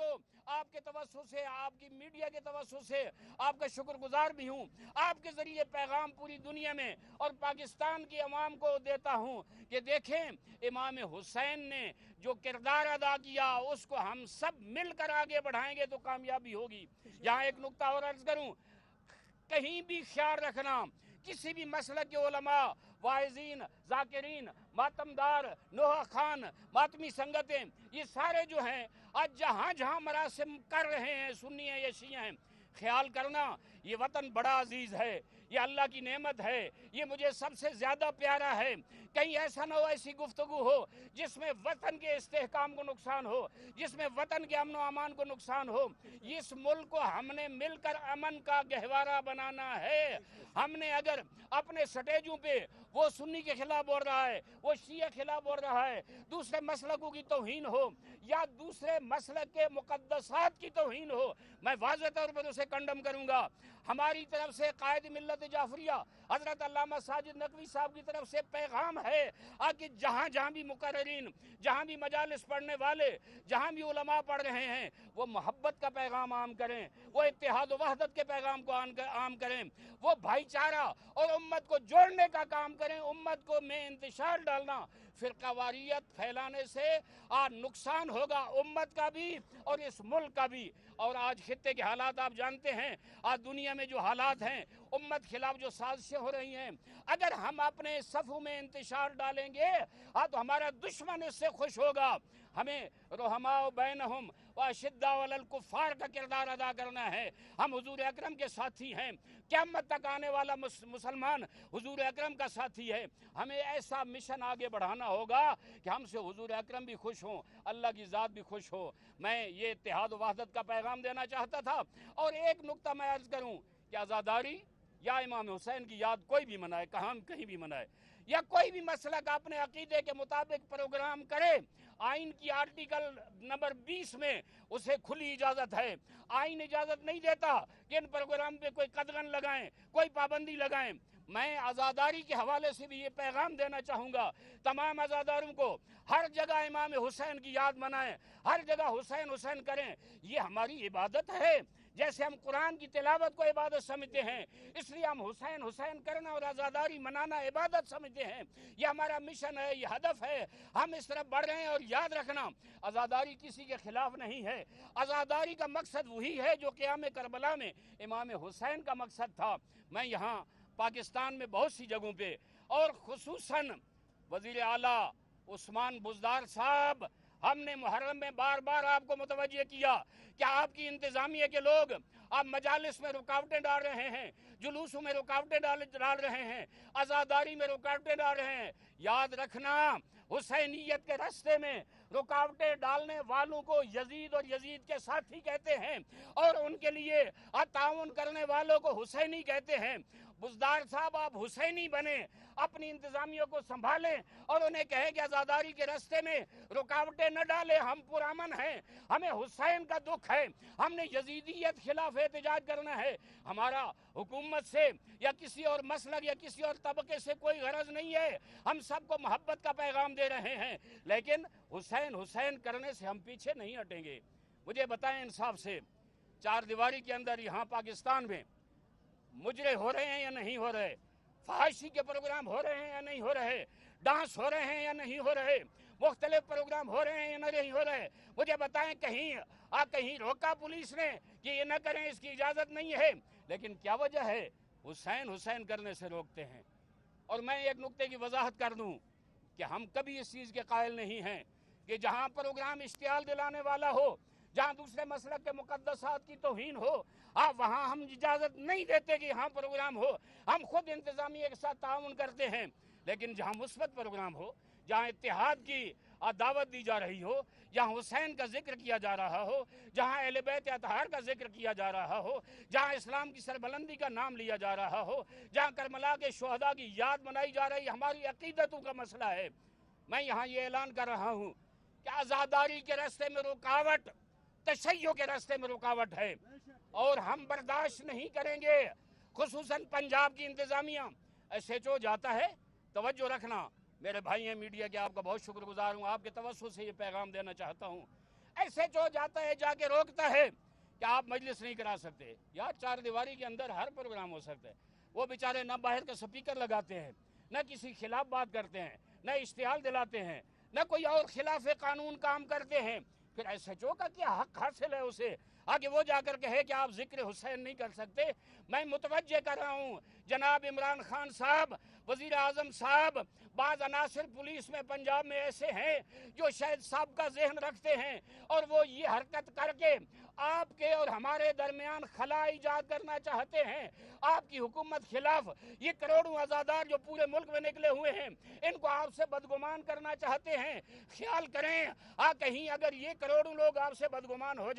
عزیزو، آپ کے توسط سے، آپ کی میڈیا کے توسط سے آپ کا شکر گزار بھی ہوں۔ آپ کے ذریعے پیغام پوری دنیا میں اور پاکستان کی عوام کو دیتا ہوں کہ دیکھیں امام حسین نے جو کردار ادا کیا اس کو ہم سب مل کر آگے بڑھائیں گے تو کامیابی ہوگی۔ یہاں ایک نقطہ اور عرض کروں، کہیں بھی خیال رکھنا، کسی بھی مسلک کے علماء، واعظین، ذاکرین، ماتمدار، نوحہ خان، ماتمی سنگتیں، یہ سارے جو ہیں آج جہاں جہاں مراسم کر رہے ہیں، سنی ہیں یا شیعہ ہیں، خیال کرنا یہ وطن بڑا عزیز ہے، یہ اللہ کی نعمت ہے، یہ مجھے سب سے زیادہ پیارا ہے۔ کہیں ایسا نہ ہو، ایسی گفتگو ہو جس میں وطن کے استحکام کو نقصان ہو، جس میں وطن کے امن و امان کو نقصان ہو۔ اس ملک کو ہم نے مل کر امن کا گہوارہ بنانا ہے۔ ہم نے اگر اپنے سٹیجوں پہ وہ سنی کے خلاف بول رہا ہے، وہ شیعہ خلاف بول رہا ہے، دوسرے مسلکوں کی توہین ہو یا دوسرے مسلک کے مقدسات کی توہین ہو، میں واضح طور پر اسے کنڈم کروں گا۔ ہماری طرف سے قائد ملت جعفریہ حضرت علامہ ساجد نقوی صاحب کی طرف سے پیغام ہے کہ جہاں جہاں بھی مقررین، جہاں بھی مجالس پڑھنے والے، جہاں بھی علماء پڑھ رہے ہیں، وہ محبت کا پیغام عام کریں، وہ اتحاد و وحدت کے پیغام کو عام کریں، وہ بھائی چارہ اور امت کو جوڑنے کا کام کریں۔ امت کو میں انتشار ڈالنا، فرقہ واریت پھیلانے سے نقصان ہوگا امت کا بھی اور اس ملک کا بھی۔ اور آج خطے کے حالات آپ جانتے ہیں، آج دنیا میں جو حالات ہیں، امت خلاف جو سازشیں ہو رہی ہیں، اگر ہم اپنے صفوں میں انتشار ڈالیں گے تو ہمارا دشمن اس سے خوش ہوگا۔ ہمیں رحماء بینہم واشداء علی الکفار کا کردار ادا کرنا ہے۔ ہم حضور اکرم کے ساتھی ہیں، قیامت تک آنے والا مسلمان حضور اکرم کا ساتھی ہے۔ ہمیں ایسا مشن آگے بڑھانا ہوگا کہ ہم سے حضور اکرم بھی خوش ہوں، اللہ کی ذات بھی خوش ہو۔ میں یہ اتحاد و وحدت کا پیغام دینا چاہتا تھا۔ اور ایک نقطہ میں عرض کروں کہ عزاداری یا امام حسین کی یاد کوئی بھی منائے، کہیں بھی منائے، یا کوئی بھی مسلک اپنے عقیدے کے مطابق پروگرام کرے، آئین کی آرٹیکل نمبر 20 میں اسے کھلی اجازت ہے۔ آئین اجازت نہیں دیتا کہ ان پروگرام پہ کوئی قدغن لگائیں، کوئی پابندی لگائیں۔ میں عزاداری کے حوالے سے بھی یہ پیغام دینا چاہوں گا تمام عزاداروں کو، ہر جگہ امام حسین کی یاد منائیں، ہر جگہ حسین حسین کریں۔ یہ ہماری عبادت ہے، جیسے ہم قرآن کی تلاوت کو عبادت سمجھتے ہیں، اس لیے ہم حسین حسین کرنا اور عزاداری منانا عبادت سمجھتے ہیں۔ یہ ہمارا مشن ہے، یہ ہدف ہے، ہم اس طرف بڑھ رہے ہیں۔ اور یاد رکھنا، عزاداری کسی کے خلاف نہیں ہے، عزاداری کا مقصد وہی ہے جو قیام کربلا میں امام حسین کا مقصد تھا۔ میں یہاں پاکستان میں بہت سی جگہوں پہ اور خصوصاً وزیر اعلیٰ عثمان بزدار صاحب، ہم نے محرم میں بار بار آپ کو متوجہ کیا کہ آپ کی انتظامیہ کے لوگ آپ مجالس میں رکاوٹیں ڈال رہے ہیں، جلوسوں میں رکاوٹیں ڈال رہے ہیں، عزاداری میں رکاوٹیں ڈال رہے ہیں۔ یاد رکھنا، حسینیت کے راستے میں رکاوٹیں ڈالنے والوں کو یزید اور یزید کے ساتھی کہتے ہیں، اور ان کے لیے تعاون کرنے والوں کو حسینی کہتے ہیں۔ بزدار صاحب، آپ حسینی بنیں، اپنی انتظامیہ کو سنبھالیں اور انہیں کہیں کہ عزاداری کے راستے میں رکاوٹیں نہ ڈالیں، ہم پرامن ہیں، ہمیں حسین کا دکھ ہے، ہم نے یزیدیت خلاف احتجاج کرنا ہے۔ ہمارا حکومت سے یا کسی اور مسلک یا کسی اور طبقے سے کوئی غرض نہیں ہے، ہم سب کو محبت کا پیغام دے رہے ہیں، لیکن حسین حسین کرنے سے ہم پیچھے نہیں ہٹیں گے۔ مجھے بتائیں انصاف سے، چار دیواری کے اندر یہاں پاکستان میں مجرے ہو رہے ہیں یا نہیں ہو رہے؟ فحاشی کے پروگرام ہو رہے ہیں یا نہیں ہو رہے؟ ڈانس ہو رہے ہیں یا نہیں ہو رہے؟ مختلف پروگرام ہو رہے ہیں یا نہیں ہو رہے؟ مجھے بتائیں، کہیں روکا پولیس نے کہ یہ نہ کریں، اس کی اجازت نہیں ہے، لیکن کیا وجہ ہے؟ حسین حسین کرنے سے روکتے ہیں۔ اور میں ایک نقطے کی وضاحت کر دوں کہ ہم کبھی اس چیز کے قائل نہیں ہیں کہ جہاں پروگرام اشتعال دلانے والا ہو، جہاں دوسرے مسلک کے مقدسات کی توہین ہو، وہاں ہم اجازت نہیں دیتے کہ یہاں پروگرام ہو۔ ہم خود انتظامیہ کے ساتھ تعاون کرتے ہیں، لیکن جہاں مثبت پروگرام ہو، جہاں اتحاد کی دعوت دی جا رہی ہو، جہاں حسین کا ذکر کیا جا رہا ہو، جہاں اہل بیت اطہار کا ذکر کیا جا رہا ہو، جہاں اسلام کی سربلندی کا نام لیا جا رہا ہو، جہاں کربلا کے شہداء کی یاد منائی جا رہی، ہماری عقیدتوں کا مسئلہ ہے، میں یہاں یہ اعلان کر رہا ہوں کہ عزاداری کے راستے میں رکاوٹ تشیع کے راستے میں رکاوٹ ہے، اور ہم برداشت نہیں کریں گے۔ خصوصاً پنجاب کی انتظامیہ، ایس ایچ او جاتا ہے، توجہ رکھنا، میرے بھائی ہیں میڈیا کے، آپ کا بہت شکر گزار ہوں، آپ کے توسط سے یہ پیغام دینا چاہتا ہوں۔ ایسے جو جاتا ہے جا کے روکتا ہے کہ آپ مجلس نہیں کرا سکتے. یار 4 دیواری کے اندر ہر پروگرام ہو سکتا ہے. وہ بیچارے نہ باہر کا سپیکر لگاتے ہیں، نہ کسی خلاف بات کرتے ہیں، نہ اشتعال دلاتے ہیں، نہ کوئی اور خلاف قانون کام کرتے ہیں. پھر ایس ایچ او کا کیا حق حاصل ہے اسے آگے وہ جا کر کہے کہ آپ ذکر حسین نہیں کر سکتے؟ میں متوجہ کر رہا ہوں جناب عمران خان صاحب، وزیر اعظم صاحب، بعض عناصر پولیس میں پنجاب میں ایسے ہیں جو شاید صاحب کا ذہن رکھتے ہیں اور وہ یہ حرکت کر کے آپ کے اور ہمارے درمیان خلا ایجاد کرنا چاہتے ہیں. آپ کی حکومت خلاف یہ کروڑوں عزادار جو پورے ملک میں نکلے ہوئے ہیں ان کو آپ سے بدگمان کرنا چاہتے ہیں. خیال کریں کہیں اگر یہ کروڑوں لوگ آپ سے بدگمان ہو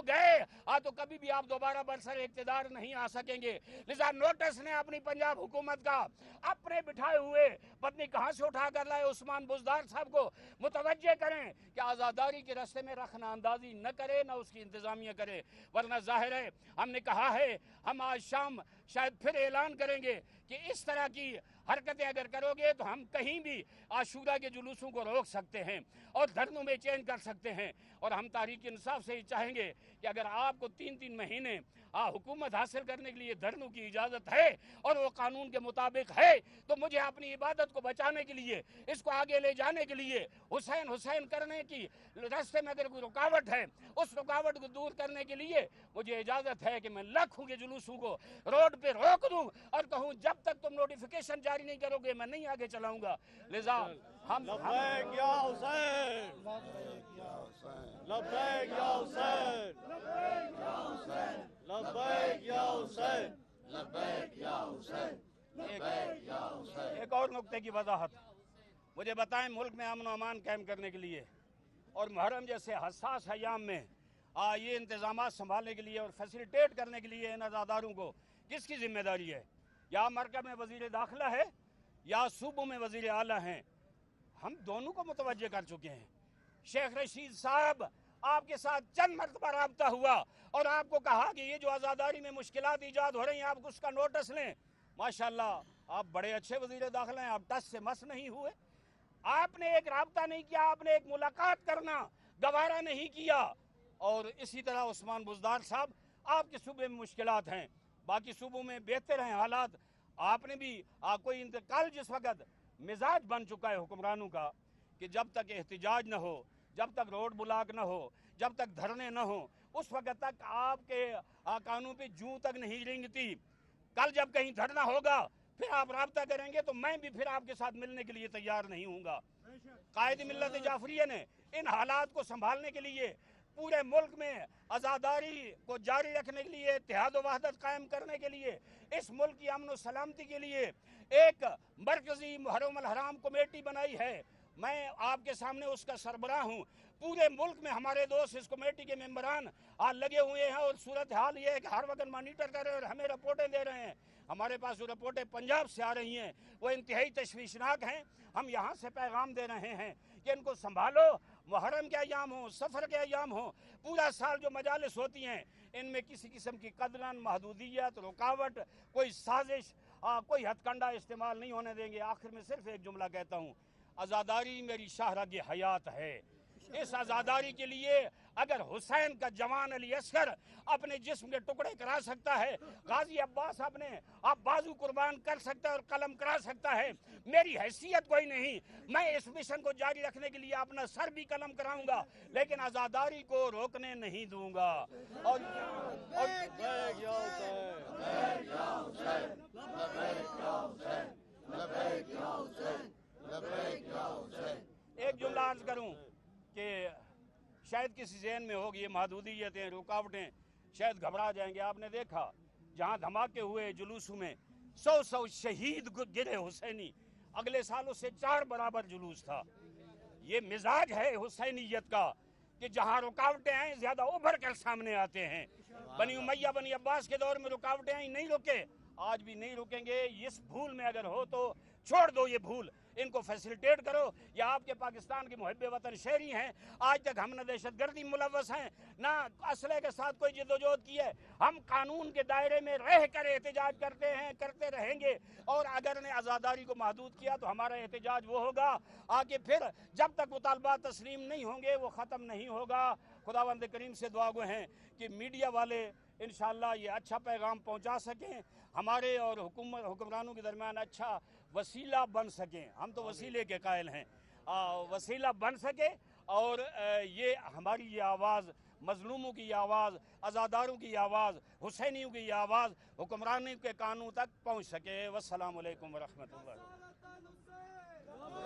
گئے تو کبھی بھی آپ دوبارہ برسر اقتدار نہیں آ سکیں گے. لذا نوٹس نے اپنی پنجاب حکومت کا اپنے بٹھائے ہوئے پتنی کہاں سے اٹھا کر لائے عثمان بزدار صاحب کو متوجہ کریں کہ آزاداری کے راستے میں رخنہ اندازی نہ کرے نہ اس کی انتظامیہ کرے. ورنہ ظاہر ہے ہم نے کہا ہے ہم آج شام شاید پھر اعلان کریں گے کہ اس طرح کی حرکتیں اگر کرو گے تو ہم کہیں بھی عاشورہ کے جلوسوں کو روک سکتے ہیں اور دھرنوں میں چینج کر سکتے ہیں. اور ہم تحریک انصاف سے ہی چاہیں گے کہ اگر آپ کو 3 مہینے حکومت حاصل کرنے کے لیے دھرنوں کی اجازت ہے اور وہ قانون کے مطابق ہے تو مجھے اپنی عبادت کو بچانے کے لیے، اس کو آگے لے جانے کے لیے، حسین کرنے کی راستے میں اگر کوئی رکاوٹ ہے اس رکاوٹ کو دور کرنے کے لیے مجھے اجازت ہے کہ میں لاکھوں کے جلوسوں کو روڈ پہ روک دوں اور کہوں جب تک تم نوٹیفیکیشن جاری نہیں کرو گے میں نہیں آگے چلاؤں گا. لذا ہم لبیک یا حسین، لبیک یا حسین، لبیک یا حسین، لبیک یا حسین، لبیک یا حسین. ایک اور نقطے کی وضاحت مجھے بتائیں، ملک میں امن و امان قائم کرنے کے لیے اور محرم جیسے حساس ایام میں یہ انتظامات سنبھالنے کے لیے اور فیسیلیٹیٹ کرنے کے لیے ان عزاداروں کو کس کی ذمہ داری ہے؟ یا مرکز میں وزیر داخلہ ہے یا صوبوں میں وزیر اعلیٰ ہیں؟ ہم دونوں کو متوجہ کر چکے ہیں. شیخ رشید صاحب آپ کے ساتھ چند مرتبہ رابطہ ہوا اور آپ کو کہا کہ یہ جو عزاداری میں مشکلات ایجاد ہو رہی ہیں آپ اس کا نوٹس لیں. ماشاءاللہ آپ بڑے اچھے وزیر داخلہ ہیں، آپ ٹس سے مس نہیں ہوئے. آپ نے ایک رابطہ نہیں کیا، آپ نے ایک ملاقات کرنا گوارا نہیں کیا. اور اسی طرح عثمان بزدار صاحب آپ کے صوبے میں مشکلات ہیں، باقی صوبوں میں بہتر ہیں حالات. آپ نے بھی کوئی انتقال جس وقت مزاج بن چکا ہے حکمرانوں کا کہ جب تک احتجاج نہ ہو، جب تک روڈ بلاک نہ ہو، جب تک دھرنے نہ ہو اس وقت تک آپ کے قانون پہ جوں تک نہیں رینگتی. کل جب کہیں دھرنا ہوگا پھر آپ رابطہ کریں گے تو میں بھی پھر آپ کے ساتھ ملنے کے لیے تیار نہیں ہوں گا. قائد ملت جعفریہ نے ان حالات کو سنبھالنے کے لیے پورے ملک میں عزاداری کو جاری رکھنے کے لیے، اتحاد و وحدت قائم کرنے کے لیے، اس ملک کی امن و سلامتی کے لیے ایک مرکزی محرم الحرام کمیٹی بنائی ہے. میں آپ کے سامنے اس کا سربراہ ہوں. پورے ملک میں ہمارے دوست اس کمیٹی کے ممبران لگے ہوئے ہیں اور صورتحال یہ ہے کہ ہر وقت مانیٹر کر رہے ہیں اور ہمیں رپورٹیں دے رہے ہیں. ہمارے پاس جو رپورٹیں پنجاب سے آ رہی ہیں وہ انتہائی تشویشناک ہیں. ہم یہاں سے پیغام دے رہے ہیں کہ ان کو سنبھالو. محرم کے ایام ہوں، سفر کے ایام ہوں، پورا سال جو مجالس ہوتی ہیں ان میں کسی قسم کی قدرن، محدودیت، رکاوٹ، کوئی سازش، کوئی ہتھ کنڈا استعمال نہیں ہونے دیں گے. آخر میں صرف ایک جملہ کہتا ہوں، عزاداری میری شاہرگ حیات ہے. اس عزاداری کے لیے اگر حسین کا جوان علی اصغر اپنے جسم کے ٹکڑے کرا سکتا ہے، غازی عباس اپنے بازو قربان کر سکتا ہے اور قلم کرا سکتا ہے، میری حیثیت کوئی نہیں. میں اس مشن کو جاری رکھنے کے لیے اپنا سر بھی قلم کراؤں گا لیکن عزاداری کو روکنے نہیں دوں گا. اور لبیک یا حسین، لبیک یا حسین، لبیک یا حسین، لبیک یا حسین، لبیک یا حسین. ایک جملہ عرض کروں کہ شاید کسی ذہن میں ہوگی یہ محدودیتیں، رکاوٹیں، شاید گھبرا جائیں گے. آپ نے دیکھا جہاں دھماکے ہوئے جلوسوں میں 100 شہید گرے حسینی، اگلے سال اس سے 4 برابر جلوس تھا. یہ مزاج ہے حسینیت کا کہ جہاں رکاوٹیں آئیں زیادہ ابھر کر سامنے آتے ہیں. بنی امیہ بنی عباس کے دور میں رکاوٹیں آئیں، نہیں رکے، آج بھی نہیں رکیں گے. اس بھول میں اگر ہو تو چھوڑ دو یہ بھول. ان کو فیسلٹیٹ کرو. یہ آپ کے پاکستان کے محب وطن شہری ہیں. آج تک ہم نہ دہشت گردی ملوث ہیں نہ اسلحے کے ساتھ کوئی جدوجہد کی ہے. ہم قانون کے دائرے میں رہ کر احتجاج کرتے ہیں, کرتے رہیں گے. اور اگر نے آزاداری کو محدود کیا تو ہمارا احتجاج وہ ہوگا آگے. پھر جب تک مطالبات تسلیم نہیں ہوں گے وہ ختم نہیں ہوگا. خداوند کریم سے دعا گو ہیں کہ میڈیا والے انشاءاللہ یہ اچھا پیغام پہنچا سکیں, ہمارے اور حکمرانوں کے درمیان اچھا وسیلہ بن سکیں. ہم تو وسیلے کے قائل ہیں, وسیلہ بن سکے اور یہ ہماری یہ آواز, مظلوموں کی یہ آواز, آزاداروں کی یہ آواز, حسینیوں کی یہ آواز حکمرانی کے کانوں تک پہنچ سکے. والسلام علیکم ورحمۃ اللہ.